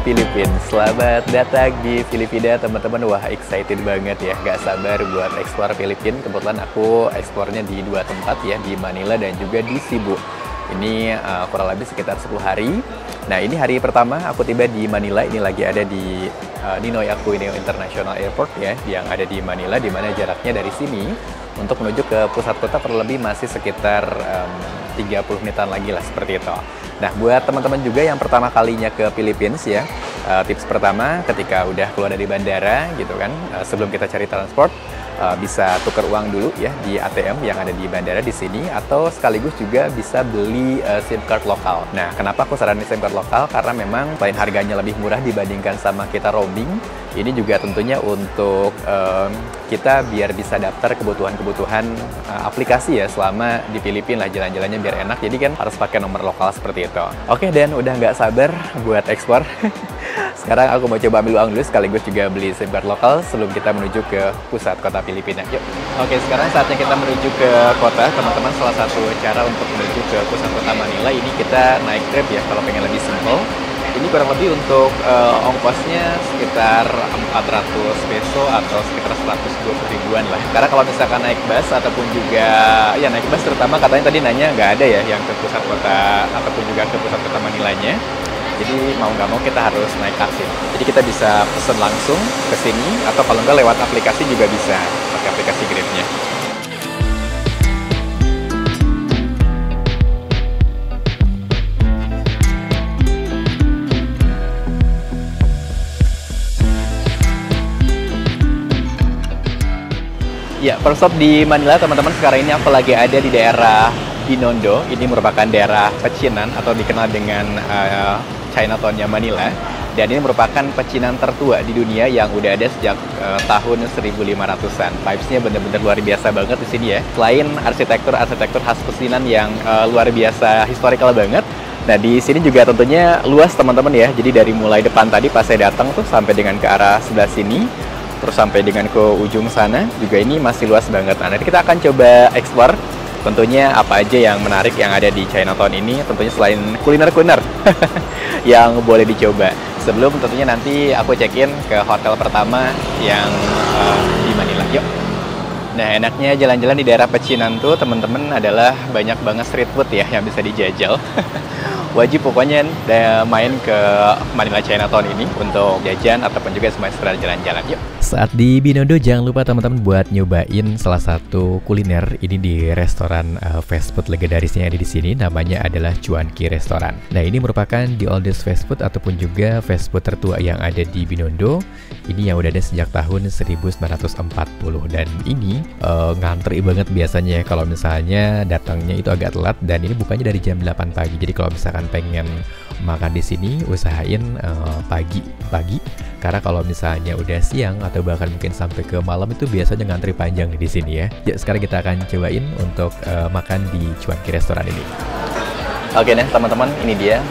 Filipina. Selamat datang di Filipina teman-teman. Wah, excited banget ya, gak sabar buat explore Filipina. Kebetulan aku eksplornya di dua tempat ya, di Manila dan juga di Cebu. Ini kurang lebih sekitar 10 hari. Nah, ini hari pertama aku tiba di Manila. Ini lagi ada di Ninoy Aquino International Airport ya, yang ada di Manila, di mana jaraknya dari sini untuk menuju ke pusat kota kurang lebih masih sekitar 30 menitan lagi lah, seperti itu. Nah, buat teman-teman juga yang pertama kalinya ke Filipina ya, tips pertama ketika udah keluar dari bandara gitu kan, sebelum kita cari transport, bisa tukar uang dulu ya di ATM yang ada di bandara di sini, atau sekaligus juga bisa beli SIM card lokal. Nah, kenapa aku saranin SIM card lokal? Karena memang selain harganya lebih murah dibandingkan sama kita roaming, ini juga tentunya untuk kita biar bisa daftar kebutuhan-kebutuhan aplikasi ya selama di Filipina lah, jalan-jalannya biar enak. Jadi kan harus pakai nomor lokal seperti itu. Oke, dan udah nggak sabar buat ekspor. Sekarang aku mau coba ambil uang dulu, sekaligus juga beli SIM card lokal sebelum kita menuju ke pusat kota Filipina. Yuk. Oke, sekarang saatnya kita menuju ke kota, teman-teman. Salah satu cara untuk menuju ke pusat kota Manila ini kita naik Grab ya, kalau pengen lebih simple. Ini kurang lebih untuk ongkosnya sekitar 400 peso atau sekitar 120 ribuan lah. Karena kalau misalkan naik bus ataupun juga, ya naik bus terutama katanya tadi nanya nggak ada ya yang ke pusat kota ataupun juga ke pusat kota Manilanya. Jadi mau nggak mau kita harus naik taksi. Jadi kita bisa pesen langsung ke sini, atau kalau nggak lewat aplikasi juga bisa, pakai aplikasi Grab-nya. Ya, first stop di Manila teman-teman. Sekarang ini aku lagi ada di daerah Binondo. Ini merupakan daerah pecinan atau dikenal dengan Chinatown-nya Manila. Dan ini merupakan pecinan tertua di dunia yang udah ada sejak tahun 1500-an. Vibes-nya bener-bener luar biasa banget di sini ya. Selain arsitektur khas pecinan yang luar biasa, historical banget. Nah, di sini juga tentunya luas teman-teman ya. Jadi dari mulai depan tadi pas saya datang tuh sampai dengan ke arah sebelah sini, terus sampai dengan ke ujung sana juga ini masih luas banget. Nah, nanti kita akan coba explore tentunya apa aja yang menarik yang ada di Chinatown ini, tentunya selain kuliner-kuliner yang boleh dicoba. Sebelum tentunya nanti aku check-in ke hotel pertama yang di Manila. Yuk. Nah, enaknya jalan-jalan di daerah pecinan tuh teman-teman adalah banyak banget street food ya yang bisa dijajal. Wajib pokoknya main ke Manila Chinatown ini untuk jajan ataupun juga sekedar jalan-jalan. Yuk. Saat di Binondo jangan lupa teman-teman buat nyobain salah satu kuliner ini di restoran fast food legendarisnya yang ada di sini, namanya adalah Cuan Ki Restoran. Nah, ini merupakan the oldest fast food ataupun juga fast food tertua yang ada di Binondo. Ini yang udah ada sejak tahun 1940 dan ini ngantri banget biasanya kalau misalnya datangnya itu agak telat, dan ini bukannya dari jam 8 pagi. Jadi kalau misalkan pengen makan di sini usahain pagi karena kalau misalnya udah siang atau bahkan mungkin sampai ke malam itu biasanya ngantri panjang di sini ya. Yuk, sekarang kita akan cobain untuk makan di Cuan Ki Restoran ini. Oke nih teman-teman, ini dia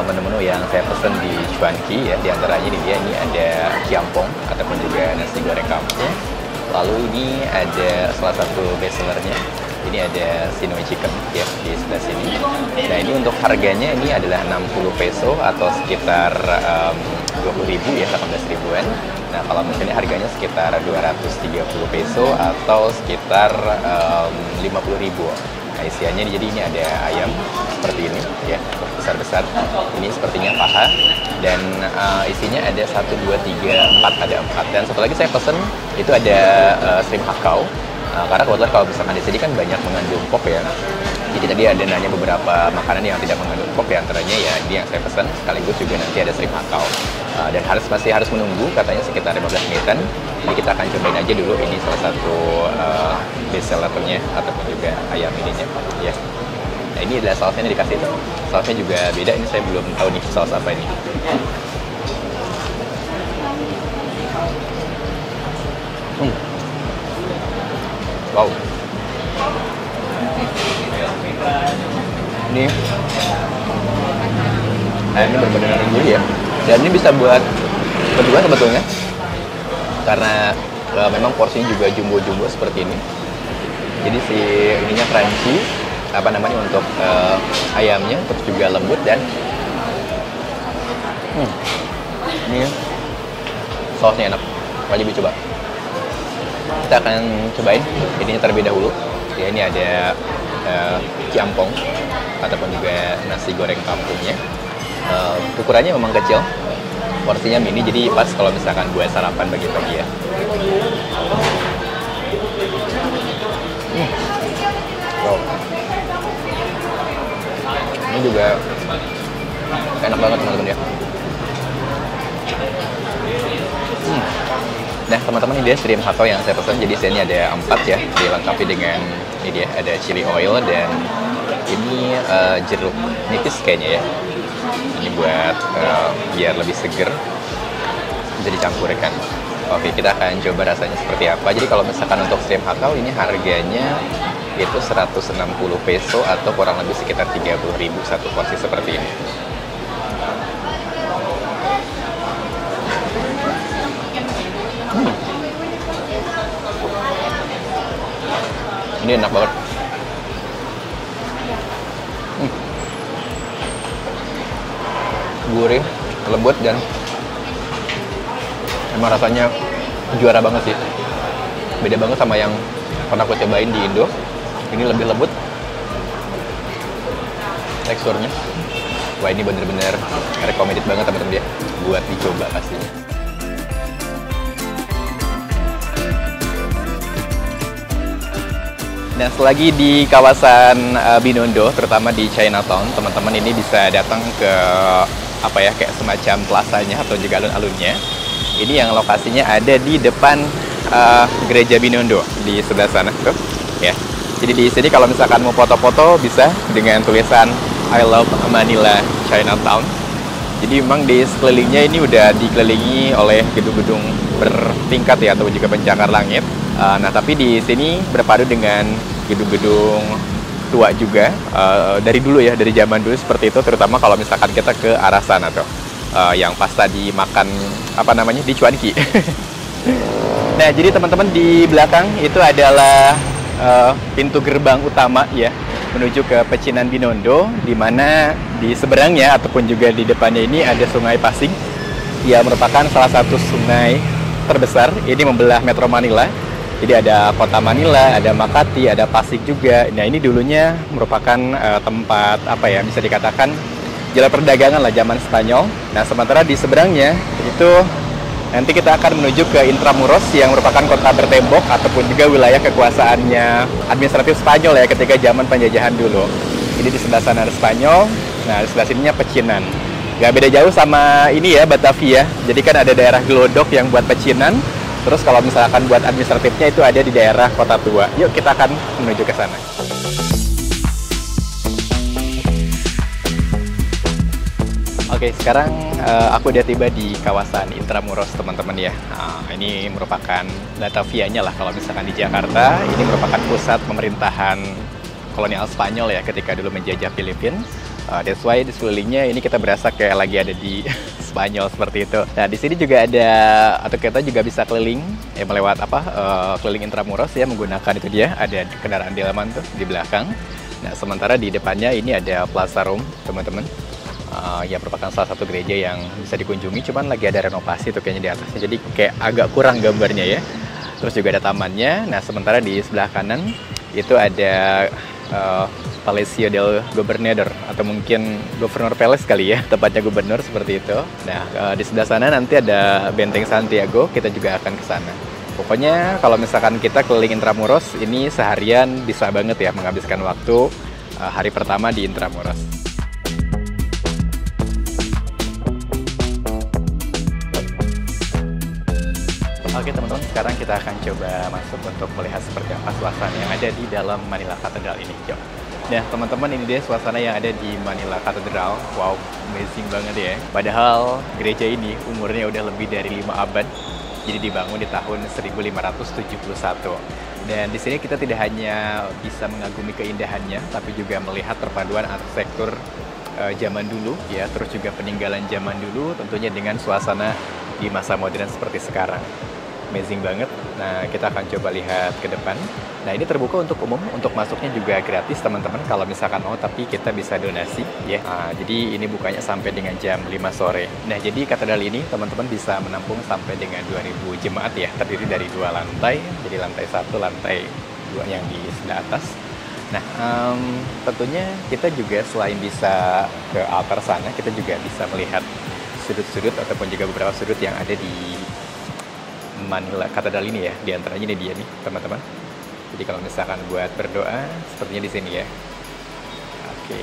menu-menu yang saya pesen di Cuan Ki ya. Di antaranya ini ada kiampong ataupun juga nasi goreng kampung. Lalu ini ada salah satu best sellernya. Ini ada Sinoy Chicken ya di sebelah sini. Nah, ini untuk harganya ini adalah 60 peso atau sekitar 20.000 ya, 18 ribuan. Nah, kalau misalnya harganya sekitar 230 peso atau sekitar 50.000. Nah, isiannya jadi ini ada ayam seperti ini ya, besar-besar. Ini sepertinya paha, dan isinya ada 1, 2, 3, 4, ada 4. Dan satu lagi saya pesen itu ada shrimp hakau. Karena kebetulan kalau misalkan di sini kan banyak mengandung pop ya. Jadi tadi ada nanya beberapa makanan yang tidak mengandung pop, diantaranya ya ini yang saya pesan, sekaligus juga nanti ada shrimp hakau. Dan masih harus menunggu katanya sekitar 15 menitan. Jadi kita akan cobain aja dulu, ini salah satu best sellernya ataupun juga ayam ininya ya. Nah, ini adalah sausnya dikasih tuh. Sausnya juga beda, ini saya belum tahu nih saus apa ini. Wow. Ini benar-benar gurih ya. Dan ini bisa buat berdua sebetulnya. Karena memang porsinya juga jumbo-jumbo seperti ini. Jadi si ininya crunchy, untuk ayamnya, terus juga lembut dan Ini sausnya enak, wajib dicoba. Kita akan cobain ininya terlebih dahulu. Ya, ini ada ciampong ataupun juga nasi goreng kampungnya. Ukurannya memang kecil, porsinya mini, jadi pas kalau misalkan buat sarapan pagi-pagi ya. Wow. Ini juga enak banget teman-teman ya. Nah teman-teman, ini dia shrimp hakau yang saya pesan. Jadi sini ada 4 ya, dilengkapi dengan ini dia ada chili oil dan ini jeruk nipis kayaknya ya. Ini buat biar lebih seger, bisa dicampurkan. Oke, kita akan coba rasanya seperti apa. Jadi kalau misalkan untuk shrimp hakau ini harganya itu 160 peso atau kurang lebih sekitar 30.000 satu porsi seperti ini. Ini enak banget. Gurih, lembut, dan emang rasanya juara banget sih. Beda banget sama yang pernah aku cobain di Indo. Ini lebih lembut teksturnya. Wah, ini bener-bener recommended banget teman-teman ya, buat dicoba pastinya. Nah, selagi di kawasan Binondo, terutama di Chinatown, teman-teman ini bisa datang ke apa ya, kayak semacam plasanya atau juga alun-alunnya. Ini yang lokasinya ada di depan gereja Binondo di sebelah sana tuh, ya. Jadi di sini kalau misalkan mau foto-foto bisa dengan tulisan I Love Manila Chinatown. Jadi memang di sekelilingnya ini udah dikelilingi oleh gedung-gedung bertingkat ya, atau juga pencakar langit. Nah, tapi di sini berpadu dengan gedung-gedung tua juga, dari dulu ya, dari zaman dulu seperti itu, terutama kalau misalkan kita ke arah sana tuh, yang pas tadi makan, apa namanya, di cuanki. Nah, jadi teman-teman di belakang itu adalah pintu gerbang utama ya, menuju ke Pecinan Binondo, di mana di seberangnya ataupun juga di depannya ini ada Sungai Pasig, yang merupakan salah satu sungai terbesar. Ini membelah Metro Manila. Jadi ada kota Manila, ada Makati, ada Pasig juga. Nah, ini dulunya merupakan tempat apa ya, bisa dikatakan jalan perdagangan lah zaman Spanyol. Nah, sementara di seberangnya itu nanti kita akan menuju ke Intramuros yang merupakan kota bertembok ataupun juga wilayah kekuasaannya administratif Spanyol ya ketika zaman penjajahan dulu. Jadi di sebelah sana ada Spanyol, nah di sebelah sininya Pecinan. Gak beda jauh sama ini ya, Batavia. Jadi kan ada daerah Glodok yang buat pecinan. Terus kalau misalkan buat administratifnya itu ada di daerah Kota Tua. Yuk kita akan menuju ke sana. Oke, sekarang aku udah tiba di kawasan Intramuros teman-teman ya. Nah, ini merupakan Batavianya lah kalau misalkan di Jakarta. Ini merupakan pusat pemerintahan kolonial Spanyol ya ketika dulu menjajah Filipina. That's why di sekelilingnya ini kita berasa kayak lagi ada di Spanyol seperti itu. Nah, di sini juga ada, atau kita juga bisa keliling ya, melewat apa, keliling Intramuros ya, menggunakan itu dia, ada kendaraan delman tuh di belakang. Nah, sementara di depannya ini ada Plaza Rom teman-teman, yang merupakan salah satu gereja yang bisa dikunjungi, cuman lagi ada renovasi tuh kayaknya di atasnya, jadi kayak agak kurang gambarnya ya. Terus juga ada tamannya. Nah, sementara di sebelah kanan itu ada Palacio del Gobernador, atau mungkin Governor Palace kali ya, tempatnya gubernur seperti itu. Nah, di sebelah sana nanti ada Benteng Santiago, kita juga akan ke sana. Pokoknya kalau misalkan kita keliling Intramuros, ini seharian bisa banget ya menghabiskan waktu hari pertama di Intramuros. Oke teman-teman, sekarang kita akan coba masuk untuk melihat seperti apa suasana yang ada di dalam Manila Cathedral ini. Yuk. Nah teman-teman, ini dia suasana yang ada di Manila Cathedral. Wow, amazing banget ya. Padahal gereja ini umurnya udah lebih dari 5 abad. Jadi dibangun di tahun 1571. Dan di sini kita tidak hanya bisa mengagumi keindahannya, tapi juga melihat perpaduan arsitektur zaman dulu ya, terus juga peninggalan zaman dulu tentunya dengan suasana di masa modern seperti sekarang. amazing banget. Nah, kita akan coba lihat ke depan. Nah, ini terbuka untuk umum, untuk masuknya juga gratis teman-teman kalau misalkan mau, tapi kita bisa donasi ya. Nah, jadi ini bukanya sampai dengan jam 5 sore. Nah, jadi katedral ini teman-teman bisa menampung sampai dengan 2000 jemaat ya, terdiri dari 2 lantai. Jadi lantai 1, lantai 2 yang di sebelah atas. Nah, tentunya kita juga selain bisa ke altar sana, kita juga bisa melihat sudut-sudut ataupun juga beberapa sudut yang ada di Manila Katedral ini ya. Di antaranya ini dia nih, teman-teman. Jadi kalau misalkan buat berdoa, sepertinya di sini ya. Oke.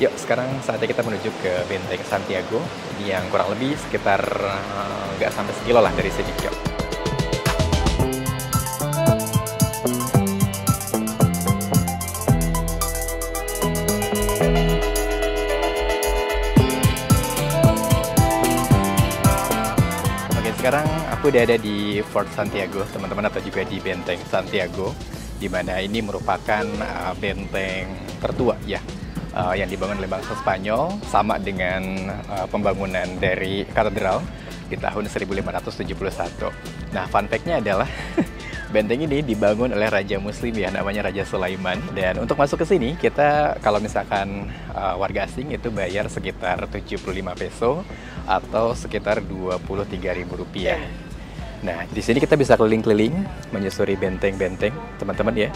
Yuk, sekarang saatnya kita menuju ke Benteng Santiago, yang kurang lebih sekitar nggak sampai sekilo lah dari sini. Yuk. Sekarang aku udah ada di Fort Santiago, teman-teman, atau juga di Benteng Santiago, di mana ini merupakan benteng tertua ya, yang dibangun oleh bangsa Spanyol, sama dengan pembangunan dari katedral di tahun 1571. Nah, fun fact-nya adalah benteng ini dibangun oleh Raja Muslim ya, namanya Raja Sulaiman. Dan untuk masuk ke sini, kita kalau misalkan warga asing itu bayar sekitar 75 peso atau sekitar Rp23.000. Nah, di sini kita bisa keliling-keliling menyusuri benteng-benteng, teman-teman ya.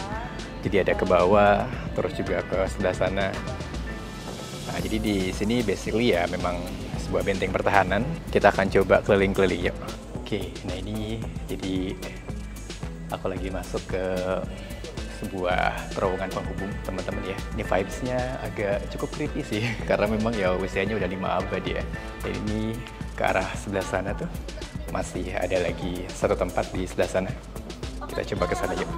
Jadi ada ke bawah, terus juga ke sebelah sana. Nah, jadi di sini basically ya memang sebuah benteng pertahanan. Kita akan coba keliling-keliling yuk. Oke, nah ini jadi aku lagi masuk ke sebuah terowongan penghubung, teman-teman ya. Ini vibes-nya agak cukup creepy sih, karena memang ya usianya udah 5 abad ya. Dan ini ke arah sebelah sana tuh masih ada lagi satu tempat di sebelah sana. Kita coba ke sana yuk.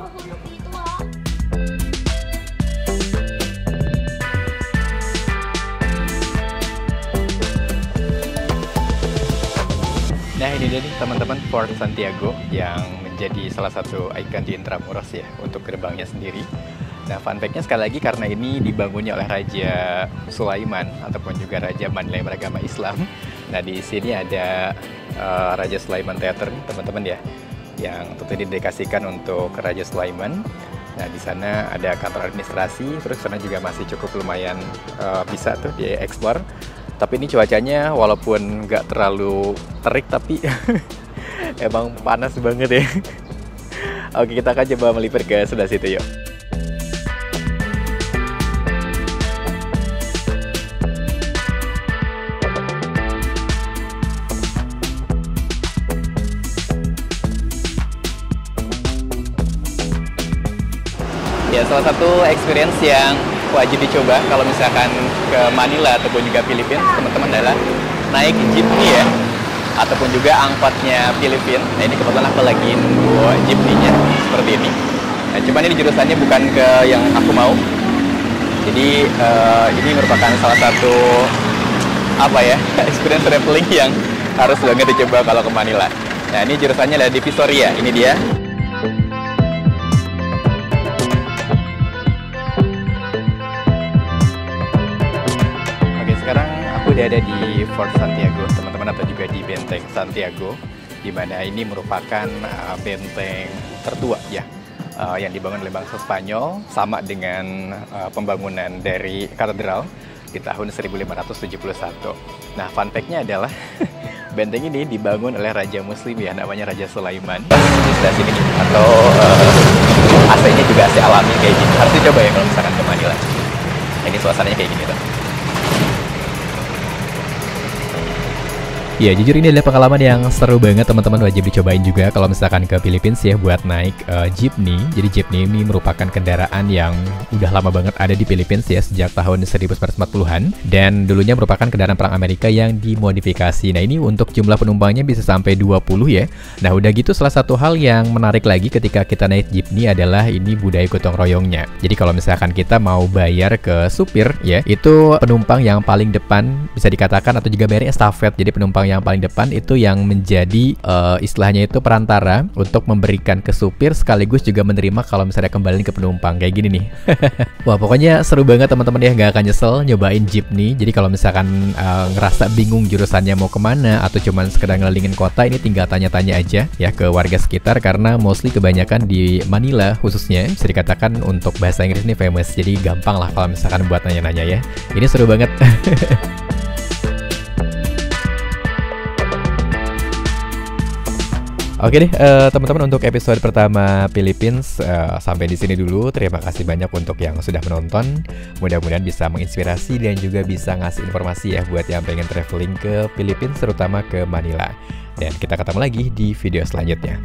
Nah, ini dia nih teman-teman, Fort Santiago yang menjadi salah satu ikon di Intramuros ya untuk gerbangnya sendiri. Nah, fun fact-nya sekali lagi, karena ini dibangunnya oleh Raja Sulaiman ataupun juga Raja Manila yang beragama Islam. Nah, di sini ada Raja Sulaiman Theater, teman-teman ya, yang tentu didedikasikan untuk Raja Sulaiman. Nah, di sana ada kantor administrasi, terus sana juga masih cukup lumayan bisa tuh dieksplor. Tapi ini cuacanya walaupun nggak terlalu terik, tapi emang panas banget ya. Oke, kita akan coba melipir ke sebelah situ yuk. Ya, salah satu experience yang wajib dicoba kalau misalkan ke Manila ataupun juga Filipina, teman-teman, adalah naik jeepney ya, ataupun juga angkotnya Filipina. Nah, ini kebetulan aku lagi nunggu jeepney-nya seperti ini. Nah, cuman ini jurusannya bukan ke yang aku mau. Jadi ini merupakan salah satu experience traveling yang harus banget dicoba kalau ke Manila. Nah, ini jurusannya adalah Divisoria. Ini dia. Sekarang aku udah ada di Fort Santiago, teman-teman, atau juga di Benteng Santiago, di mana ini merupakan benteng tertua ya, yang dibangun oleh bangsa Spanyol, sama dengan pembangunan dari katedral di tahun 1571. Nah, fun fact-nya adalah benteng ini dibangun oleh Raja Muslim ya, namanya Raja Sulaiman. Di sebelah sini atau AC-nya juga AC alami kayak gini. Harus dicoba ya kalau misalkan ke Manila. Ini suasananya kayak gini tuh. Ya, jujur ini adalah pengalaman yang seru banget, teman-teman. Wajib dicobain juga kalau misalkan ke Filipina ya, buat naik jeepney. Jadi jeepney ini merupakan kendaraan yang udah lama banget ada di Filipina ya, sejak tahun 1940-an. Dan dulunya merupakan kendaraan perang Amerika yang dimodifikasi. Nah, ini untuk jumlah penumpangnya bisa sampai 20 ya. Nah, udah gitu salah satu hal yang menarik lagi ketika kita naik jeepney adalah ini budaya gotong royongnya. Jadi kalau misalkan kita mau bayar ke supir ya, itu penumpang yang paling depan bisa dikatakan, atau juga bayar estafet. Jadi penumpang penumpang yang paling depan itu yang menjadi istilahnya itu perantara untuk memberikan ke supir sekaligus juga menerima kalau misalnya kembali ke penumpang kayak gini nih. Wah, pokoknya seru banget teman-teman ya, nggak akan nyesel nyobain jeepney. Jadi kalau misalkan ngerasa bingung jurusannya mau kemana atau cuman sekedar ngelilingin kota, ini tinggal tanya-tanya aja ya ke warga sekitar, karena mostly kebanyakan di Manila khususnya bisa dikatakan untuk bahasa Inggris ini famous. Jadi gampang lah kalau misalkan buat nanya-nanya ya. Ini seru banget. Oke deh, teman-teman, untuk episode pertama Philippines sampai di sini dulu. Terima kasih banyak untuk yang sudah menonton. Mudah-mudahan bisa menginspirasi dan juga bisa ngasih informasi ya buat yang pengen traveling ke Philippines, terutama ke Manila. Dan kita ketemu lagi di video selanjutnya.